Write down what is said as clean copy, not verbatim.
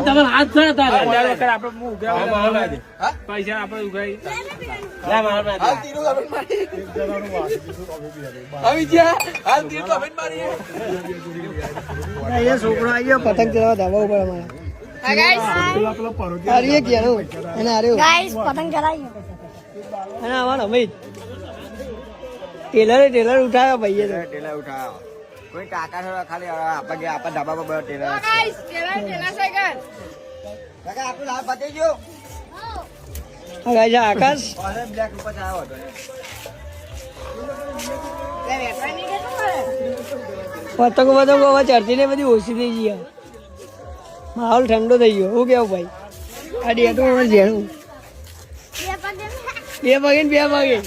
તમારે હાથ છે તારે પૈસા આપડે ઉઘરાઈ છોકરો આવી ગયો પતંગ ચલાવવા ધાબા ઉપર અમારા ટેલર ઉઠાવ્યો ભાઈ ટેલર ઉઠાવ્યો કોઈ કાકા થોડા ખાલી આપણે ધાબા પર ટેલર આપણું લાભ પતી ગયો આકાશ બ્લેક ઉપર આવ્યો હતો પતંગો હવે ચડતી ને બધી ઓછી થઈ ગઈ માહોલ ઠંડો થઈ ગયો શું કેવું ભાઈ આ ડે તો જેણું 2 વાગે ને 2 વાગે